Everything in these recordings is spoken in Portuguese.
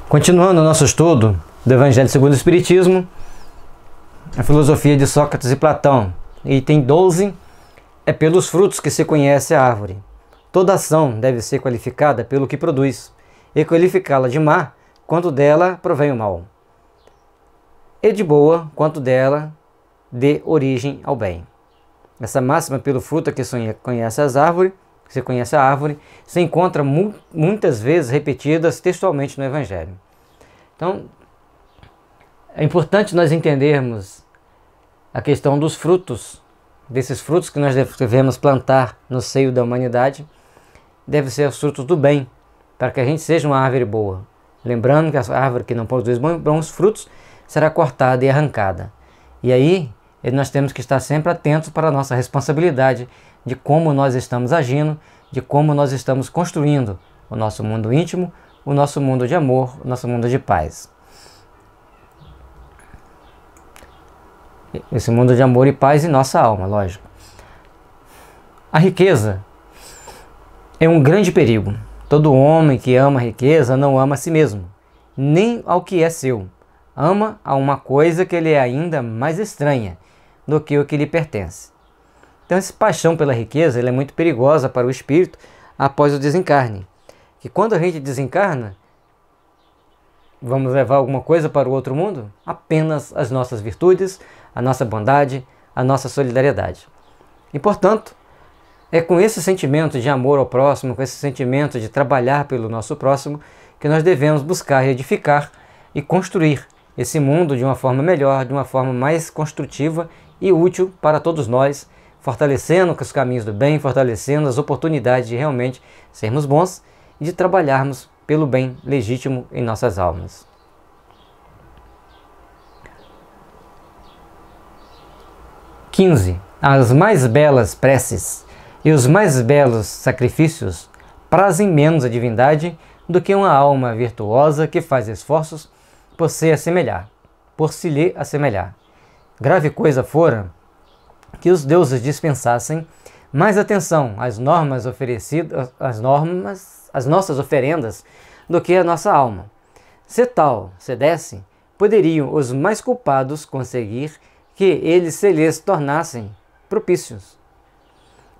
Continuando o nosso estudo do Evangelho segundo o Espiritismo, a filosofia de Sócrates e Platão, item 12, é pelos frutos que se conhece a árvore. Toda ação deve ser qualificada pelo que produz, e qualificá-la de má, quanto dela provém o mal, e de boa, quanto dela dê origem ao bem. Essa máxima, pelo fruto que se conhece a árvore, se encontra muitas vezes repetidas textualmente no Evangelho. Então, é importante nós entendermos a questão dos frutos, desses frutos que nós devemos plantar no seio da humanidade, devem ser os frutos do bem, para que a gente seja uma árvore boa. Lembrando que a árvore que não produz bons frutos será cortada e arrancada. E aí, nós temos que estar sempre atentos para a nossa responsabilidade de como nós estamos agindo, de como nós estamos construindo o nosso mundo íntimo, o nosso mundo de amor, o nosso mundo de paz. Esse mundo de amor e paz em nossa alma, lógico. A riqueza é um grande perigo. Todo homem que ama a riqueza não ama a si mesmo, nem ao que é seu. Ama a uma coisa que lhe é ainda mais estranha do que o que lhe pertence. Então essa paixão pela riqueza é muito perigosa para o espírito após o desencarne. Que quando a gente desencarna, vamos levar alguma coisa para o outro mundo? Apenas as nossas virtudes, a nossa bondade, a nossa solidariedade. E portanto, é com esse sentimento de amor ao próximo, com esse sentimento de trabalhar pelo nosso próximo, que nós devemos buscar edificar e construir esse mundo de uma forma melhor, de uma forma mais construtiva e útil para todos nós, fortalecendo os caminhos do bem, fortalecendo as oportunidades de realmente sermos bons e de trabalharmos pelo bem legítimo em nossas almas. As mais belas preces e os mais belos sacrifícios prazem menos a divindade do que uma alma virtuosa que faz esforços por se lhe assemelhar. Grave coisa fora que os deuses dispensassem mais atenção às normas oferecidas, às nossas oferendas, do que a nossa alma. Se tal cedesse, poderiam os mais culpados conseguir que eles se lhes tornassem propícios.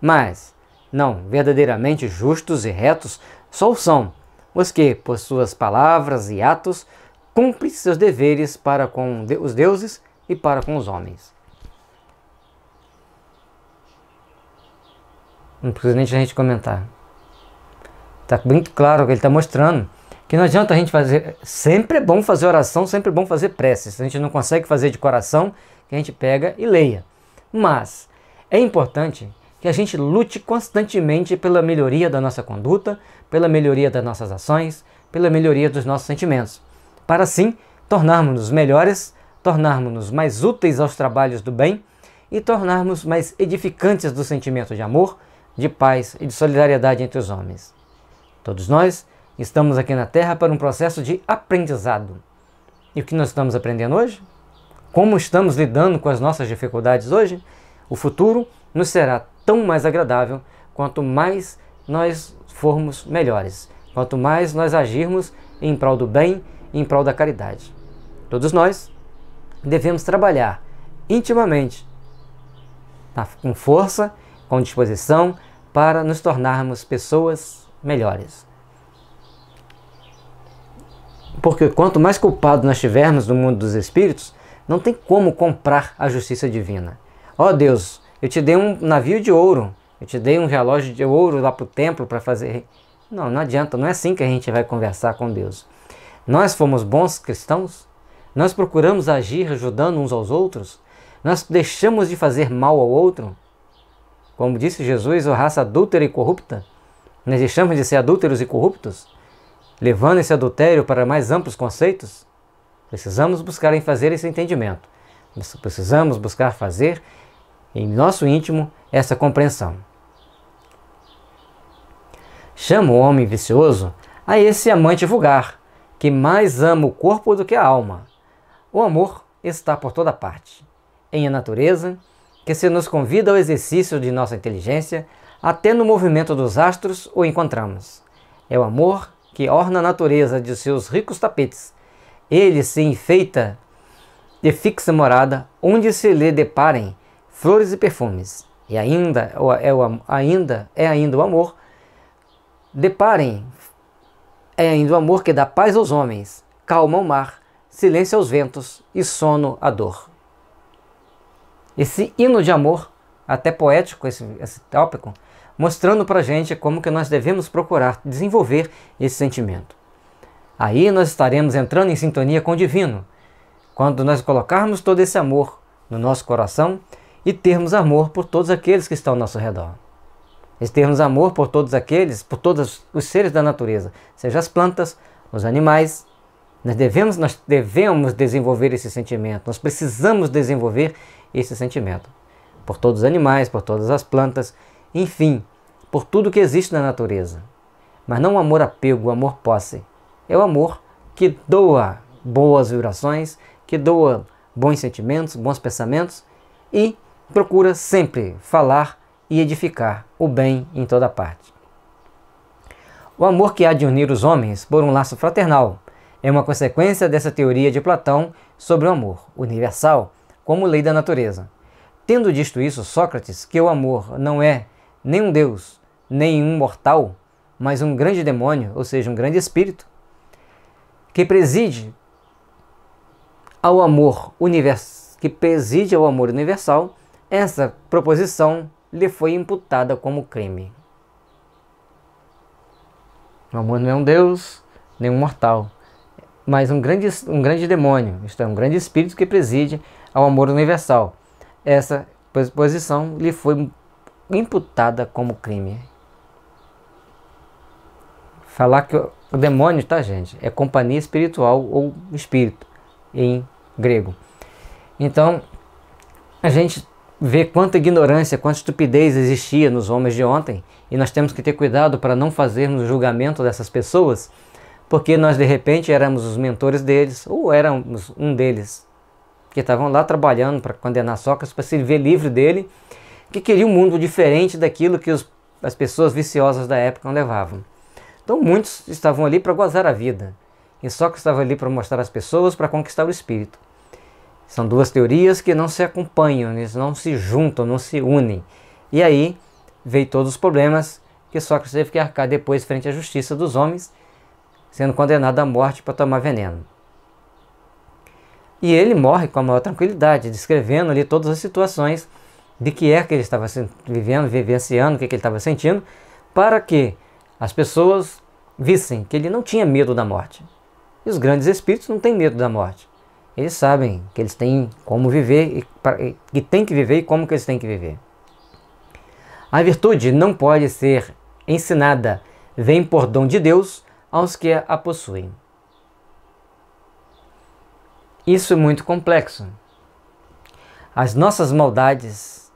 Mas, não verdadeiramente justos e retos, só o são os que, por suas palavras e atos, cumprem seus deveres para com os deuses e para com os homens. Não precisa nem a gente comentar. Está muito claro que ele está mostrando que não adianta a gente fazer... Sempre é bom fazer oração, sempre é bom fazer prece. Se a gente não consegue fazer de coração, que a gente pega e leia. Mas é importante que a gente lute constantemente pela melhoria da nossa conduta, pela melhoria das nossas ações, pela melhoria dos nossos sentimentos, para assim tornarmos-nos melhores, tornarmos-nos mais úteis aos trabalhos do bem e tornarmos mais edificantes do sentimento de amor, de paz e de solidariedade entre os homens. Todos nós estamos aqui na Terra para um processo de aprendizado. E o que nós estamos aprendendo hoje? Como estamos lidando com as nossas dificuldades hoje? O futuro nos será tão mais agradável quanto mais nós formos melhores, quanto mais nós agirmos em prol do bem e em prol da caridade. Todos nós devemos trabalhar intimamente, com força, com disposição, para nos tornarmos pessoas melhores. Porque quanto mais culpado nós tivermos no mundo dos espíritos, não tem como comprar a justiça divina. Ó Deus, eu te dei um navio de ouro, eu te dei um relógio de ouro lá para o templo para fazer... Não, não adianta, não é assim que a gente vai conversar com Deus. Nós fomos bons cristãos? Nós procuramos agir ajudando uns aos outros? Nós deixamos de fazer mal ao outro? Como disse Jesus, ó raça adúltera e corrupta, nós deixamos de ser adúlteros e corruptos, levando esse adultério para mais amplos conceitos? Precisamos buscar em fazer esse entendimento. Precisamos buscar fazer em nosso íntimo essa compreensão. Chama o homem vicioso a esse amante vulgar, que mais ama o corpo do que a alma. O amor está por toda parte, em a natureza, que se nos convida ao exercício de nossa inteligência, até no movimento dos astros o encontramos. É o amor que orna a natureza de seus ricos tapetes, ele se enfeita de fixa morada, onde se lhe deparem flores e perfumes. E ainda o amor, deparem, é ainda o amor que dá paz aos homens, calma ao mar, silêncio aos ventos e sono à dor. Esse hino de amor, até poético esse tópico, mostrando para a gente como que nós devemos procurar desenvolver esse sentimento. Aí nós estaremos entrando em sintonia com o divino, quando nós colocarmos todo esse amor no nosso coração e termos amor por todos aqueles que estão ao nosso redor. E termos amor por todos os seres da natureza, seja as plantas, os animais. Nós devemos desenvolver esse sentimento, nós precisamos desenvolver esse sentimento. Por todos os animais, por todas as plantas, enfim, por tudo que existe na natureza. Mas não o amor apego, o amor posse. É o amor que doa boas vibrações, que doa bons sentimentos, bons pensamentos e procura sempre falar e edificar o bem em toda parte. O amor que há de unir os homens por um laço fraternal é uma consequência dessa teoria de Platão sobre o amor universal como lei da natureza. Tendo dito isso, Sócrates, que o amor não é nem um deus, nem um mortal, mas um grande demônio, ou seja, um grande espírito, que preside ao amor universal, essa proposição lhe foi imputada como crime. O amor não é um deus, nem um mortal, mas um grande demônio, isto é, um grande espírito que preside ao amor universal. Essa posição lhe foi imputada como crime. Falar que o demônio, tá, gente, é companhia espiritual ou espírito em grego. Então, a gente vê quanta ignorância, quanta estupidez existia nos homens de ontem, e nós temos que ter cuidado para não fazermos o julgamento dessas pessoas, porque nós de repente éramos os mentores deles, ou éramos um deles, que estavam lá trabalhando para condenar Sócrates, para se ver livre dele, que queria um mundo diferente daquilo que as pessoas viciosas da época levavam. Então muitos estavam ali para gozar a vida, e Sócrates estava ali para mostrar às pessoas, para conquistar o espírito. São duas teorias que não se acompanham, eles não se juntam, não se unem. E aí veio todos os problemas que Sócrates teve que arcar depois frente à justiça dos homens, sendo condenado à morte por tomar veneno. E ele morre com a maior tranquilidade, descrevendo ali todas as situações de que ele estava vivenciando, o que ele estava sentindo, para que as pessoas vissem que ele não tinha medo da morte. E os grandes espíritos não têm medo da morte. Eles sabem que eles têm como viver e têm que viver e como que eles têm que viver. A virtude não pode ser ensinada, vem por dom de Deus aos que a possuem. Isso é muito complexo. As nossas maldades,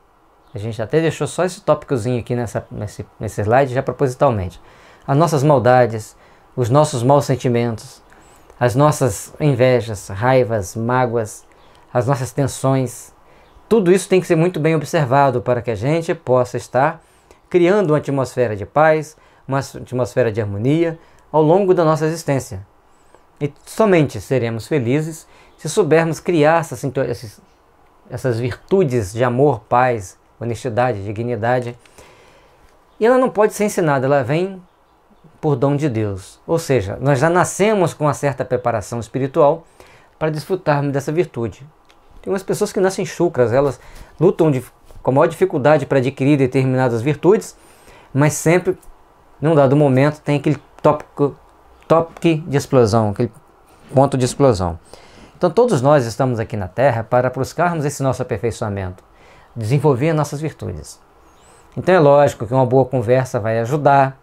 a gente até deixou só esse tópicozinho aqui nesse slide já propositalmente. As nossas maldades, os nossos maus sentimentos, as nossas invejas, raivas, mágoas, as nossas tensões, tudo isso tem que ser muito bem observado para que a gente possa estar criando uma atmosfera de paz, uma atmosfera de harmonia ao longo da nossa existência. E somente seremos felizes se soubermos criar essas virtudes de amor, paz, honestidade, dignidade. E ela não pode ser ensinada, ela vem por dom de Deus. Ou seja, nós já nascemos com uma certa preparação espiritual para desfrutarmos dessa virtude. Tem umas pessoas que nascem chucras, elas lutam com a maior dificuldade para adquirir determinadas virtudes, mas sempre, num dado momento, tem aquele toque de explosão, aquele ponto de explosão. Então todos nós estamos aqui na Terra para buscarmos esse nosso aperfeiçoamento, desenvolver nossas virtudes. Então é lógico que uma boa conversa vai ajudar,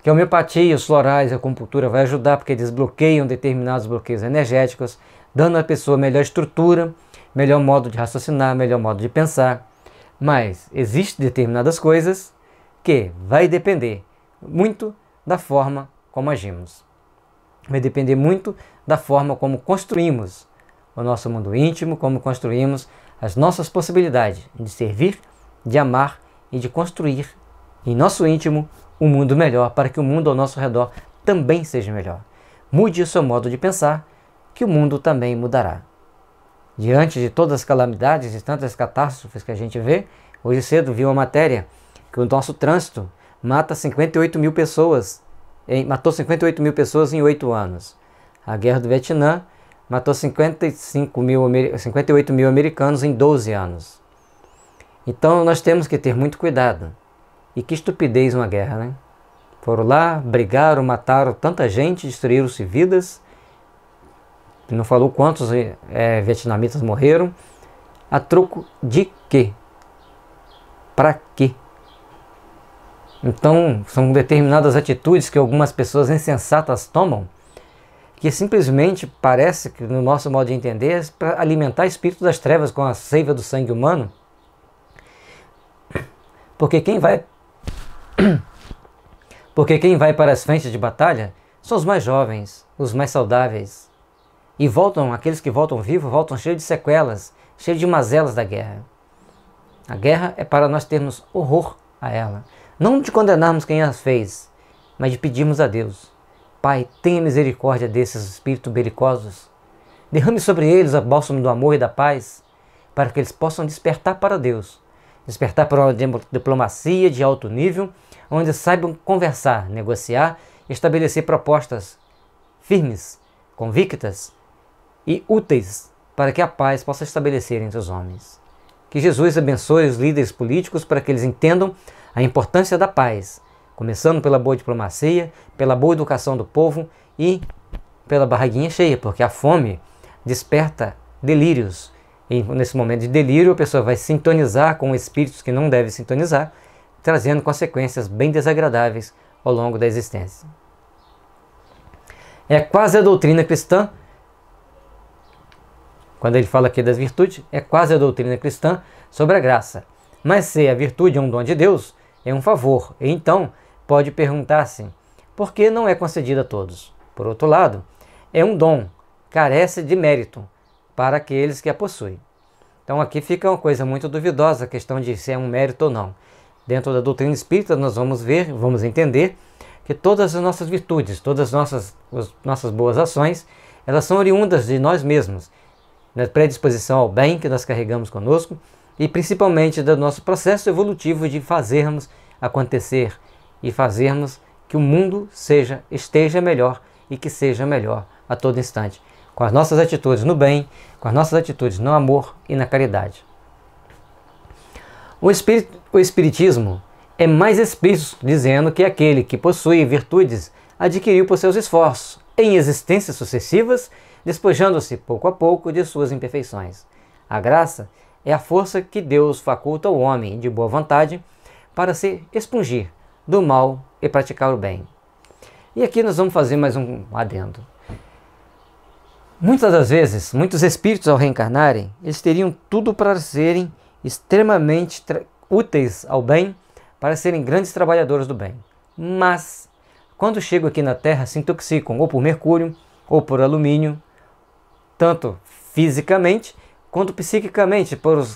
que a homeopatia, os florais, a acupuntura vai ajudar porque desbloqueiam determinados bloqueios energéticos, dando à pessoa melhor estrutura, melhor modo de raciocinar, melhor modo de pensar. Mas existem determinadas coisas que vai depender muito da forma como agimos. Vai depender muito da forma como construímos o nosso mundo íntimo, como construímos as nossas possibilidades de servir, de amar e de construir em nosso íntimo um mundo melhor, para que o mundo ao nosso redor também seja melhor. Mude o seu modo de pensar, que o mundo também mudará. Diante de todas as calamidades e tantas catástrofes que a gente vê, hoje cedo vi uma matéria que o nosso trânsito mata 58 mil pessoas, matou 58 mil pessoas em 8 anos. A guerra do Vietnã matou 58 mil americanos em 12 anos. Então nós temos que ter muito cuidado. E que estupidez uma guerra, né? Foram lá, brigaram, mataram tanta gente, destruíram-se vidas. Não falou quantos vietnamitas morreram. A troco de quê? Para quê? Então, são determinadas atitudes que algumas pessoas insensatas tomam, que simplesmente parece que, no nosso modo de entender, é para alimentar o espírito das trevas com a seiva do sangue humano. Porque quem vai para as frentes de batalha são os mais jovens, os mais saudáveis. E aqueles que voltam vivos, voltam cheios de sequelas, cheios de mazelas da guerra. A guerra é para nós termos horror a ela. Não de condenarmos quem as fez, mas de pedirmos a Deus: Pai, tenha misericórdia desses espíritos belicosos. Derrame sobre eles o bálsamo do amor e da paz, para que eles possam despertar para Deus. Despertar para uma diplomacia de alto nível, onde saibam conversar, negociar e estabelecer propostas firmes, convictas e úteis para que a paz possa estabelecer entre os homens. Que Jesus abençoe os líderes políticos para que eles entendam a importância da paz, começando pela boa diplomacia, pela boa educação do povo e pela barriguinha cheia, porque a fome desperta delírios. E nesse momento de delírio, a pessoa vai sintonizar com espíritos que não deve sintonizar, trazendo consequências bem desagradáveis ao longo da existência. É quase a doutrina cristã, quando ele fala aqui das virtudes, é quase a doutrina cristã sobre a graça. Mas se a virtude é um dom de Deus, é um favor, e então pode perguntar-se, por que não é concedida a todos? Por outro lado, é um dom, carece de mérito para aqueles que a possuem. Então aqui fica uma coisa muito duvidosa, a questão de se é um mérito ou não. Dentro da doutrina espírita nós vamos ver, vamos entender que todas as nossas virtudes, todas as nossas boas ações, elas são oriundas de nós mesmos, da predisposição ao bem que nós carregamos conosco e principalmente do nosso processo evolutivo de fazermos acontecer e fazermos que o mundo esteja melhor e que seja melhor a todo instante, com as nossas atitudes no bem, com as nossas atitudes no amor e na caridade. O Espiritismo é mais explícito, dizendo que aquele que possui virtudes adquiriu por seus esforços, em existências sucessivas, despojando-se pouco a pouco de suas imperfeições. A graça é a força que Deus faculta ao homem de boa vontade para se expungir do mal e praticar o bem. E aqui nós vamos fazer mais um adendo. Muitas das vezes, muitos espíritos ao reencarnarem, eles teriam tudo para serem extremamente úteis ao bem, para serem grandes trabalhadores do bem. Mas, quando chegam aqui na Terra, se intoxicam ou por mercúrio, ou por alumínio, tanto fisicamente quanto psiquicamente, por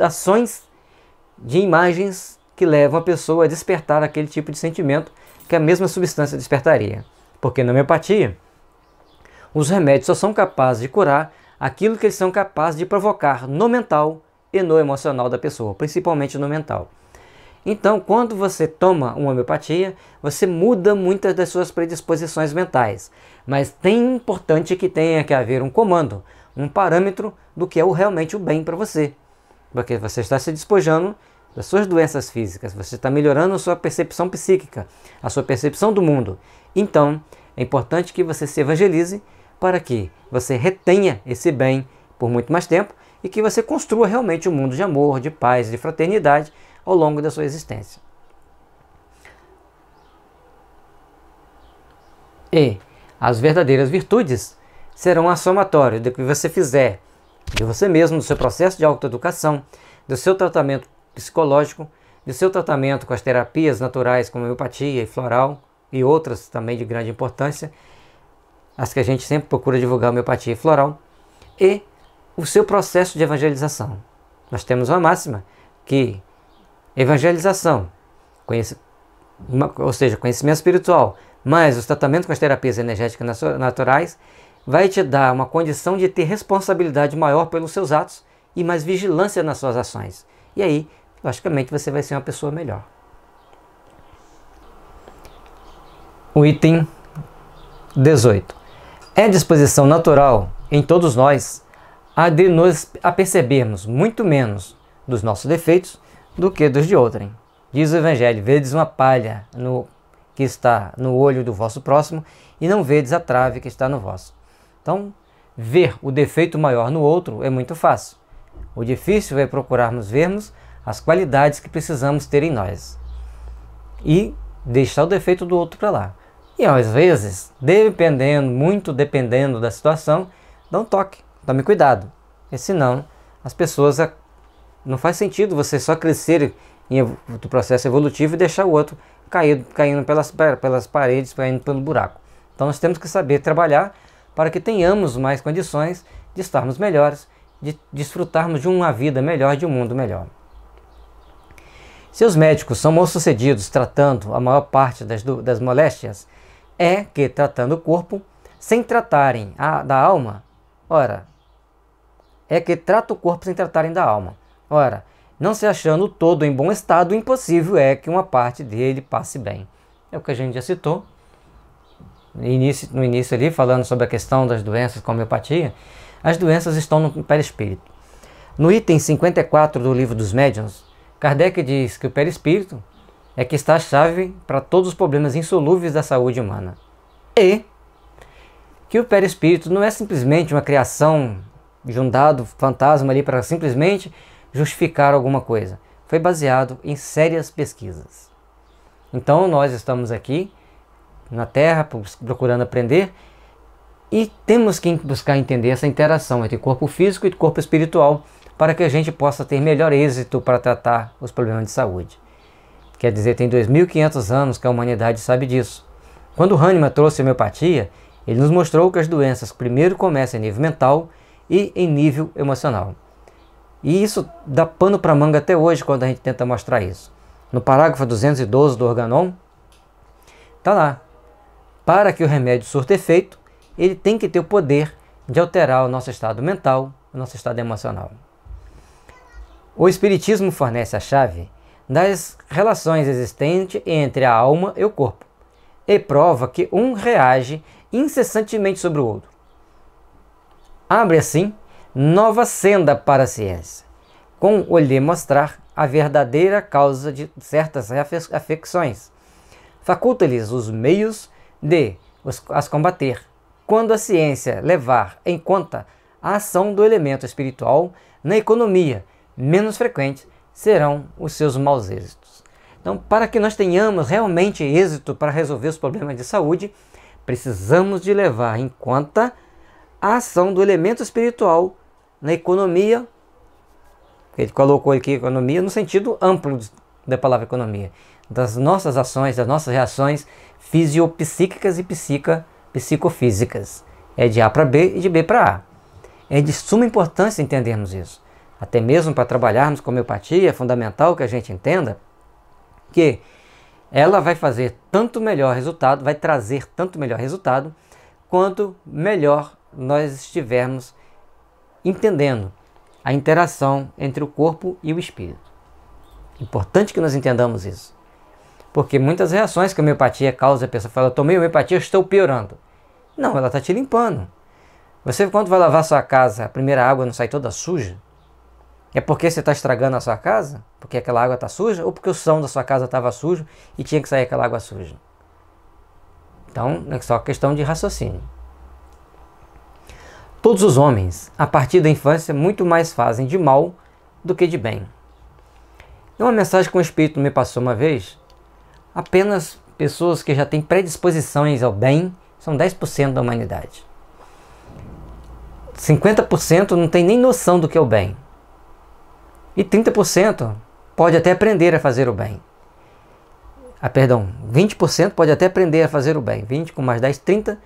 ações de imagens que levam a pessoa a despertar aquele tipo de sentimento que a mesma substância despertaria. Porque na homeopatia, os remédios só são capazes de curar aquilo que eles são capazes de provocar no mental e no emocional da pessoa, principalmente no mental. Então, quando você toma uma homeopatia, você muda muitas das suas predisposições mentais. Mas é importante que tenha que haver um comando, um parâmetro do que é realmente o bem para você. Porque você está se despojando das suas doenças físicas, você está melhorando a sua percepção psíquica, a sua percepção do mundo. Então, é importante que você se evangelize para que você retenha esse bem por muito mais tempo e que você construa realmente um mundo de amor, de paz, de fraternidade ao longo da sua existência. E as verdadeiras virtudes serão a somatória do que você fizer de você mesmo, do seu processo de autoeducação, do seu tratamento psicológico, do seu tratamento com as terapias naturais como homeopatia e floral e outras também de grande importância, as que a gente sempre procura divulgar, homeopatia e floral, e o seu processo de evangelização. Nós temos uma máxima que evangelização, ou seja, conhecimento espiritual, Mas os tratamentos com as terapias energéticas naturais vai te dar uma condição de ter responsabilidade maior pelos seus atos e mais vigilância nas suas ações. E aí, logicamente, você vai ser uma pessoa melhor. O item 18. É disposição natural em todos nós a percebermos muito menos dos nossos defeitos do que dos de outrem. Diz o Evangelho: vedes uma palha que está no olho do vosso próximo e não vedes a trave que está no vosso. Então, ver o defeito maior no outro é muito fácil. O difícil é procurarmos vermos as qualidades que precisamos ter em nós e deixar o defeito do outro para lá. E às vezes, muito dependendo da situação, dá um toque, tome cuidado, porque senão as pessoas, não faz sentido você só crescer do processo evolutivo e deixar o outro caindo pelas paredes, caindo pelo buraco. Então nós temos que saber trabalhar para que tenhamos mais condições de estarmos melhores, de desfrutarmos de uma vida melhor, de um mundo melhor. Se os médicos são mal sucedidos tratando a maior parte das moléstias, é que tratando o corpo sem tratarem da alma, da alma. Ora, não se achando o todo em bom estado, impossível é que uma parte dele passe bem. É o que a gente já citou no início ali, falando sobre a questão das doenças com homeopatia. As doenças estão no perispírito. No item 54 do Livro dos Médiuns, Kardec diz que o perispírito é que está a chave para todos os problemas insolúveis da saúde humana. E que o perispírito não é simplesmente uma criação de um dado fantasma ali para simplesmente justificar alguma coisa. Foi baseado em sérias pesquisas. Então nós estamos aqui na Terra procurando aprender e temos que buscar entender essa interação entre corpo físico e corpo espiritual para que a gente possa ter melhor êxito para tratar os problemas de saúde. Quer dizer, tem 2.500 anos que a humanidade sabe disso. Quando Hahnemann trouxe a homeopatia, ele nos mostrou que as doenças primeiro começam em nível mental e em nível emocional. E isso dá pano para manga até hoje quando a gente tenta mostrar isso. No parágrafo 212 do Organon, está lá: para que o remédio surta efeito, ele tem que ter o poder de alterar o nosso estado mental, o nosso estado emocional. O Espiritismo fornece a chave das relações existentes entre a alma e o corpo, e prova que um reage incessantemente sobre o outro. Abre assim nova senda para a ciência, com o lhe mostrar a verdadeira causa de certas afecções. Faculta-lhes os meios de as combater, quando a ciência levar em conta a ação do elemento espiritual na economia menos frequente, serão os seus maus êxitos. Então, para que nós tenhamos realmente êxito para resolver os problemas de saúde, precisamos de levar em conta a ação do elemento espiritual na economia. Ele colocou aqui economia no sentido amplo da palavra economia, das nossas ações, das nossas reações fisiopsíquicas e psicofísicas. É de A para B e de B para A. É de suma importância entendermos isso. Até mesmo para trabalharmos com homeopatia, é fundamental que a gente entenda que ela vai fazer tanto melhor resultado, vai trazer tanto melhor resultado, quanto melhor nós estivermos entendendo a interação entre o corpo e o espírito. Importante que nós entendamos isso. Porque muitas reações que a homeopatia causa, a pessoa fala: tomei homeopatia, estou piorando. Não, ela está te limpando. Você, quando vai lavar sua casa, a primeira água não sai toda suja? É porque você está estragando a sua casa? Porque aquela água está suja? Ou porque o chão da sua casa estava sujo e tinha que sair aquela água suja? Então, é só questão de raciocínio. Todos os homens, a partir da infância, muito mais fazem de mal do que de bem. E uma mensagem que um espírito me passou uma vez: apenas pessoas que já têm predisposições ao bem são 10% da humanidade. 50% não tem nem noção do que é o bem. E 30% pode até aprender a fazer o bem. 20% pode até aprender a fazer o bem. 20 com mais 10, 30.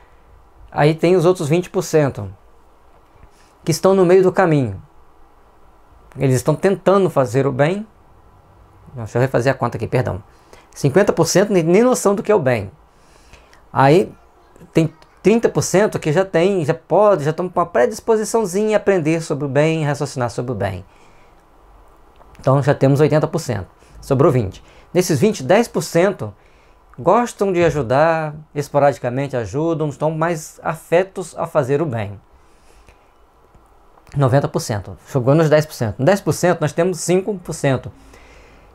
Aí tem os outros 20% que estão no meio do caminho. Eles estão tentando fazer o bem. Deixa eu refazer a conta aqui, 50% nem noção do que é o bem. Aí tem 30% que já estão com uma predisposiçãozinha a aprender sobre o bem, raciocinar sobre o bem. Então já temos 80%, sobrou 20%. Nesses 20%, 10% gostam de ajudar, esporadicamente ajudam, estão mais afetos a fazer o bem. 90%, chegou nos 10%. No 10% nós temos 5%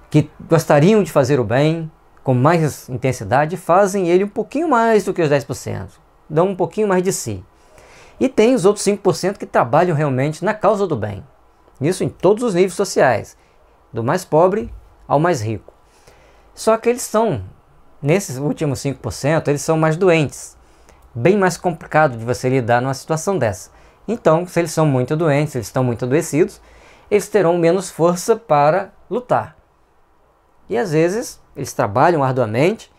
que gostariam de fazer o bem com mais intensidade, fazem ele um pouquinho mais do que os 10%, dão um pouquinho mais de si. E tem os outros 5% que trabalham realmente na causa do bem. Isso em todos os níveis sociais, do mais pobre ao mais rico. Só que eles são, nesses últimos 5%, eles são mais doentes. Bem mais complicado de você lidar numa situação dessa. Então, se eles são muito doentes, se eles estão muito adoecidos, eles terão menos força para lutar. E às vezes, eles trabalham arduamente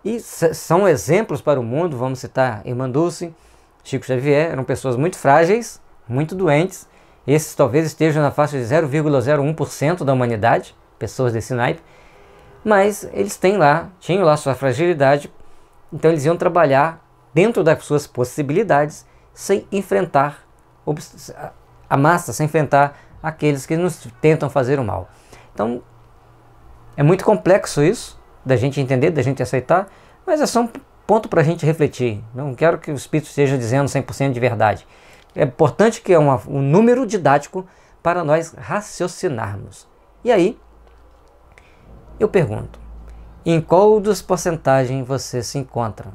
e são exemplos para o mundo. Vamos citar Irmã Dulce, Chico Xavier, eram pessoas muito frágeis, muito doentes. Esses talvez estejam na faixa de 0,01% da humanidade, pessoas desse naipe. Mas eles tinham lá sua fragilidade, então eles iam trabalhar dentro das suas possibilidades, sem enfrentar a massa, sem enfrentar aqueles que nos tentam fazer o mal. Então, é muito complexo isso, da gente entender, da gente aceitar, mas é só um ponto para a gente refletir. Não quero que o Espírito esteja dizendo 100% de verdade. É importante que é um número didático para nós raciocinarmos. E aí, eu pergunto, em qual das porcentagens você se encontra?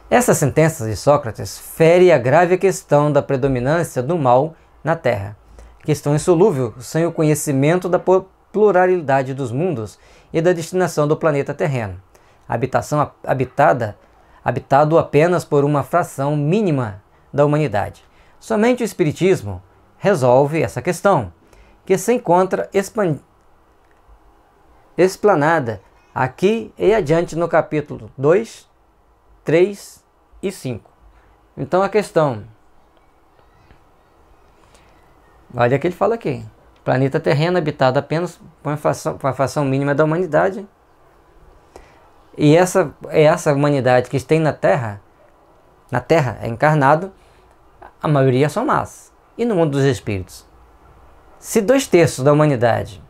Essa sentença de Sócrates fere a grave questão da predominância do mal na Terra, questão insolúvel sem o conhecimento da pluralidade dos mundos e da destinação do planeta terreno, habitado apenas por uma fração mínima da humanidade. Somente o Espiritismo resolve essa questão, que se encontra explanada aqui e adiante no capítulo 2, 3 e 5. Então a questão, olha o que ele fala aqui: planeta terreno habitado apenas por uma fração mínima da humanidade. E essa humanidade que tem na Terra é encarnado, a maioria são más. E no mundo dos espíritos? Se 2/3 da humanidade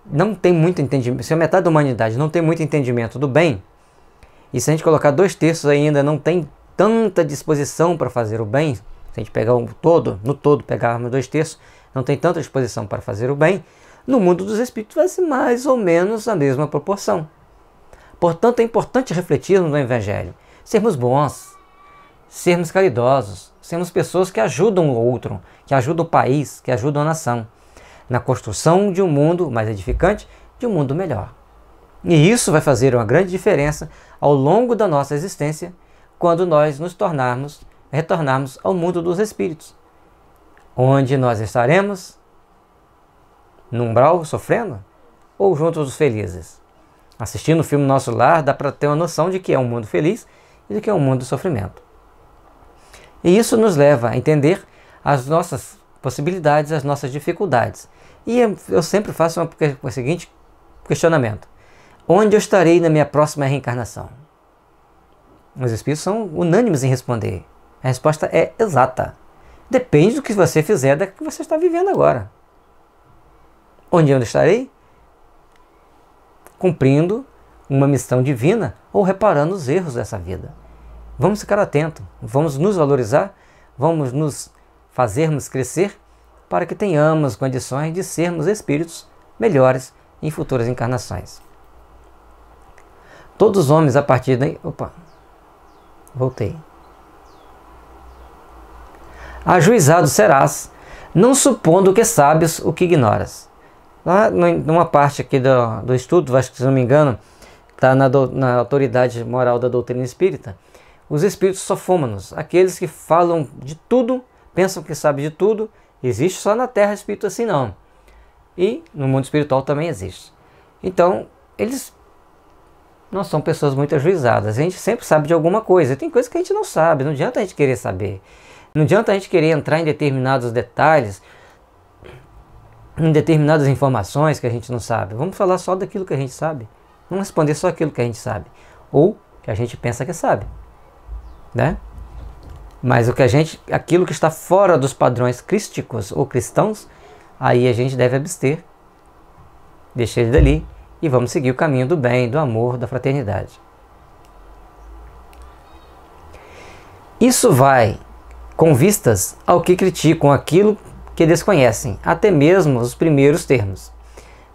não tem muito entendimento, se a metade da humanidade não tem muito entendimento do bem, e se a gente colocar 2/3 ainda não tem tanta disposição para fazer o bem, se a gente pegar no todo pegarmos 2/3, não tem tanta disposição para fazer o bem, no mundo dos espíritos vai ser mais ou menos a mesma proporção. Portanto, é importante refletirmos no Evangelho, sermos bons, sermos caridosos, sermos pessoas que ajudam o outro, que ajudam o país, que ajudam a nação, na construção de um mundo mais edificante, de um mundo melhor. E isso vai fazer uma grande diferença ao longo da nossa existência, quando nós retornarmos ao mundo dos espíritos, onde nós estaremos no umbral sofrendo ou junto dos felizes. Assistindo o filme Nosso Lar, dá para ter uma noção de que é um mundo feliz e de que é um mundo de sofrimento. E isso nos leva a entender as nossas possibilidades, as nossas dificuldades. E eu sempre faço o seguinte questionamento: onde eu estarei na minha próxima reencarnação? Os espíritos são unânimes em responder. A resposta é exata. Depende do que você fizer, da que você está vivendo agora. Onde eu estarei? Cumprindo uma missão divina ou reparando os erros dessa vida. Vamos ficar atentos, vamos nos valorizar, vamos nos fazermos crescer para que tenhamos condições de sermos espíritos melhores em futuras encarnações. Todos os homens a partir daí... Voltei. Ajuizado serás, não supondo que sabes o que ignoras. Lá numa parte aqui do estudo, acho que se não me engano, está na autoridade moral da doutrina espírita, os espíritos sofômanos, aqueles que falam de tudo, pensam que sabem de tudo. Existe só na Terra espírito assim não. E no mundo espiritual também existe. Então, eles não são pessoas muito ajuizadas. A gente sempre sabe de alguma coisa. Tem coisa que a gente não sabe, não adianta a gente querer saber. Não adianta a gente querer entrar em determinados detalhes, em determinadas informações que a gente não sabe. Vamos falar só daquilo que a gente sabe. Não responder só aquilo que a gente sabe, ou que a gente pensa que sabe, né? Mas aquilo que está fora dos padrões crísticos ou cristãos, aí a gente deve abster, deixar ele dali e vamos seguir o caminho do bem, do amor, da fraternidade. Isso vai com vistas ao que criticam aquilo que desconhecem, até mesmo os primeiros termos.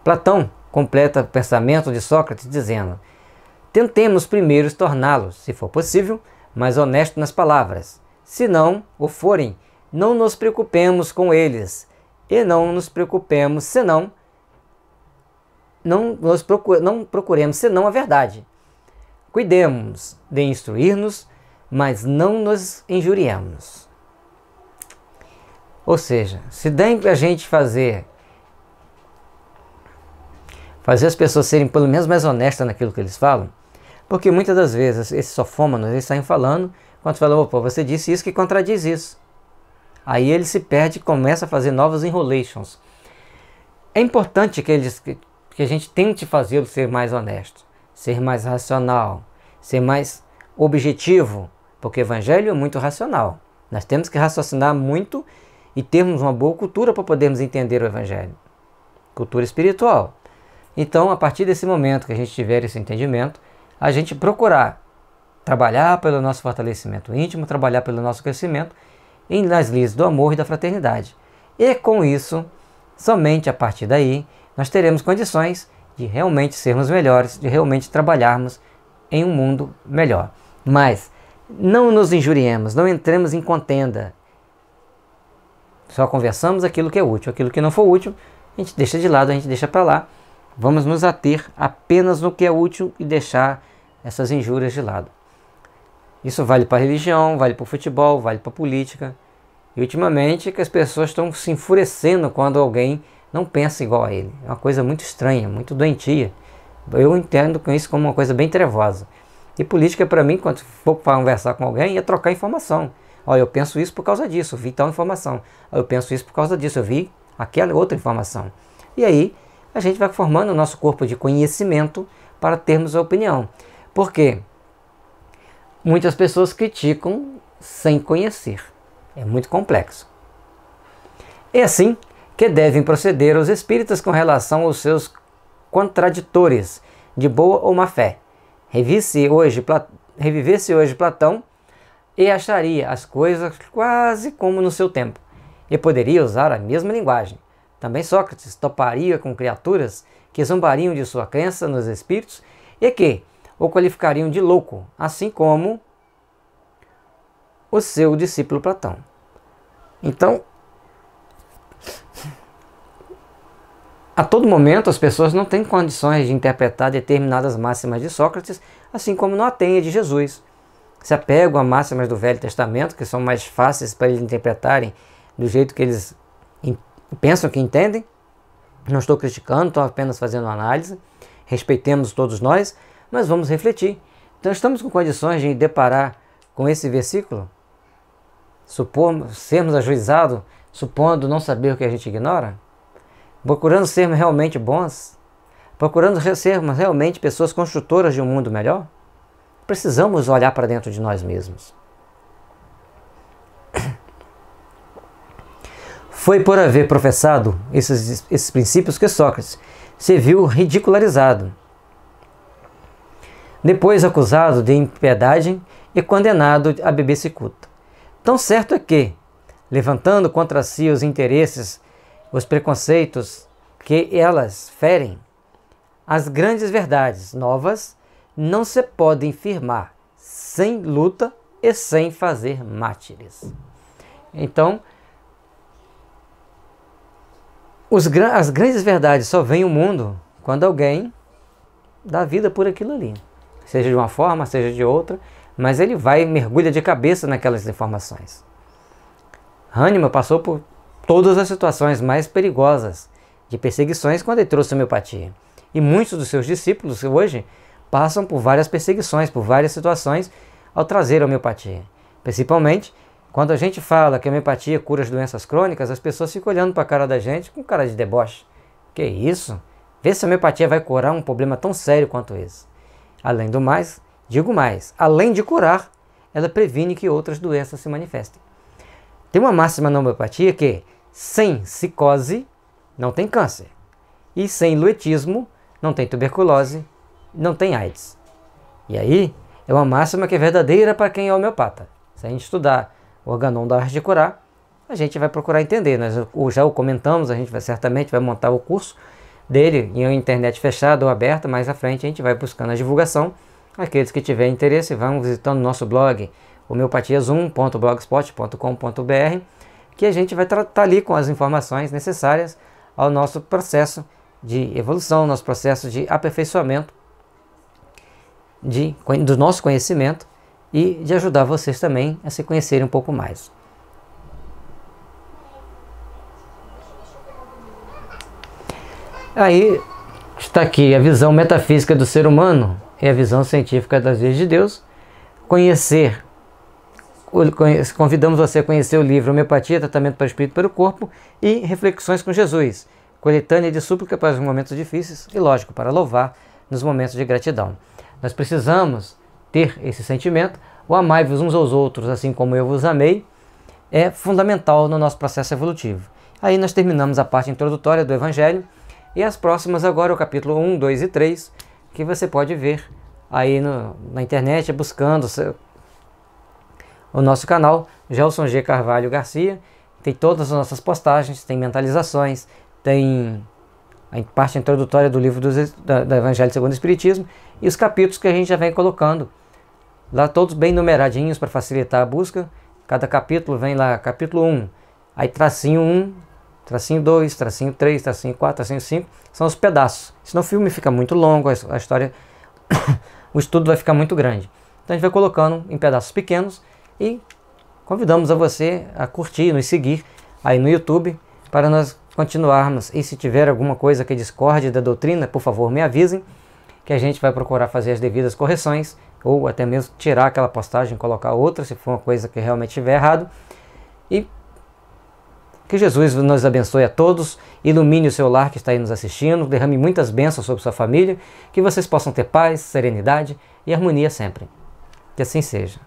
Platão completa o pensamento de Sócrates dizendo: tentemos primeiro torná-los, se for possível, mais honestos nas palavras. Se não o forem, não nos preocupemos com eles, e não nos preocupemos senão, não procuremos senão a verdade. Cuidemos de instruir-nos, mas não nos injuriemos. Ou seja, se der a gente fazer as pessoas serem pelo menos mais honestas naquilo que eles falam, porque muitas das vezes esses sofômanos, eles saem falando, quando falam, opa, você disse isso que contradiz isso. Aí ele se perde e começa a fazer novos enrolations. É importante que a gente tente fazê-lo ser mais honesto, ser mais racional, ser mais objetivo, porque o evangelho é muito racional. Nós temos que raciocinar muito e termos uma boa cultura para podermos entender o evangelho. Cultura espiritual. Então, a partir desse momento que a gente tiver esse entendimento, a gente procurar trabalhar pelo nosso fortalecimento íntimo, trabalhar pelo nosso crescimento nas leis do amor e da fraternidade. E com isso, somente a partir daí, nós teremos condições de realmente sermos melhores, de realmente trabalharmos em um mundo melhor. Mas não nos injuriemos, não entremos em contenda. Só conversamos aquilo que é útil. Aquilo que não for útil, a gente deixa de lado, a gente deixa para lá. Vamos nos ater apenas no que é útil e deixar essas injúrias de lado. Isso vale para a religião, vale para o futebol, vale para a política. E ultimamente que as pessoas estão se enfurecendo quando alguém não pensa igual a ele. É uma coisa muito estranha, muito doentia. Eu entendo com isso como uma coisa bem trevosa. E política para mim, quando for conversar com alguém, é trocar informação. Olha, eu penso isso por causa disso, eu vi tal informação. Eu penso isso por causa disso, eu vi aquela outra informação. E aí a gente vai formando o nosso corpo de conhecimento para termos a opinião. Por quê? Muitas pessoas criticam sem conhecer. É muito complexo. É assim que devem proceder os espíritas com relação aos seus contraditores, de boa ou má fé. Revivesse hoje Platão e acharia as coisas quase como no seu tempo, e poderia usar a mesma linguagem. Também Sócrates toparia com criaturas que zombariam de sua crença nos espíritos e que o qualificariam de louco, assim como o seu discípulo Platão. Então, a todo momento as pessoas não têm condições de interpretar determinadas máximas de Sócrates, assim como não a tem a de Jesus. Se apegam a máximas do Velho Testamento, que são mais fáceis para eles interpretarem do jeito que eles pensam que entendem. Não estou criticando, estou apenas fazendo uma análise. Respeitemos todos nós, mas vamos refletir. Então estamos com condições de deparar com esse versículo? Sermos ajuizados, supondo não saber o que a gente ignora? Procurando sermos realmente bons? Procurando sermos realmente pessoas construtoras de um mundo melhor? Precisamos olhar para dentro de nós mesmos. Foi por haver professado esses princípios que Sócrates se viu ridicularizado. Depois acusado de impiedade e condenado a beber cicuta. Tão certo é que, levantando contra si os interesses, os preconceitos que elas ferem, as grandes verdades novas não se podem firmar sem luta e sem fazer mártires. Então, as grandes verdades só vêm ao mundo quando alguém dá vida por aquilo ali. Seja de uma forma, seja de outra, mas ele mergulha de cabeça naquelas informações. Hahnemann passou por todas as situações mais perigosas de perseguições quando ele trouxe a homeopatia. E muitos dos seus discípulos hoje passam por várias perseguições, por várias situações ao trazer a homeopatia. Principalmente quando a gente fala que a homeopatia cura as doenças crônicas, as pessoas ficam olhando para a cara da gente com cara de deboche. Que isso? Vê se a homeopatia vai curar um problema tão sério quanto esse. Além do mais, digo mais, além de curar, ela previne que outras doenças se manifestem. Tem uma máxima na homeopatia que sem psicose não tem câncer. E sem luetismo não tem tuberculose, não tem AIDS. E aí é uma máxima que é verdadeira para quem é homeopata. Se a gente estudar o Organon da Arte de Curar, a gente vai procurar entender. Nós já o comentamos, a gente certamente vai montar o curso dele em uma internet fechada ou aberta. Mais à frente a gente vai buscando a divulgação. Aqueles que tiverem interesse vão visitando o nosso blog homeopatiazoom.blogspot.com.br, que a gente vai tratar ali com as informações necessárias ao nosso processo de evolução, nosso processo de aperfeiçoamento do nosso conhecimento e de ajudar vocês também a se conhecerem um pouco mais. Aí está aqui a visão metafísica do ser humano e a visão científica das leis de Deus. Convidamos você a conhecer o livro Homeopatia, Tratamento para o Espírito e para o Corpo e Reflexões com Jesus, coletânea de súplica para os momentos difíceis e, lógico, para louvar nos momentos de gratidão. Nós precisamos ter esse sentimento. O amai-vos uns aos outros, assim como eu vos amei, é fundamental no nosso processo evolutivo. Aí nós terminamos a parte introdutória do Evangelho e as próximas agora, o capítulo 1, 2 e 3, que você pode ver aí na internet, buscando o nosso canal, Gelson G. Carvalho Garcia. Tem todas as nossas postagens, tem mentalizações, tem a parte introdutória do livro do Evangelho segundo o Espiritismo e os capítulos que a gente já vem colocando lá, todos bem numeradinhos para facilitar a busca. Cada capítulo vem lá, capítulo 1, aí tracinho 1, tracinho 2, tracinho 3, tracinho 4, tracinho 5, são os pedaços. Senão o filme fica muito longo, a história, o estudo vai ficar muito grande. Então a gente vai colocando em pedaços pequenos e convidamos a você a curtir, nos seguir aí no YouTube para nós continuarmos. E se tiver alguma coisa que discorde da doutrina, por favor me avisem, que a gente vai procurar fazer as devidas correções, ou até mesmo tirar aquela postagem e colocar outra, se for uma coisa que realmente estiver errado. E que Jesus nos abençoe a todos, ilumine o seu lar que está aí nos assistindo, derrame muitas bênçãos sobre sua família, que vocês possam ter paz, serenidade e harmonia sempre. Que assim seja.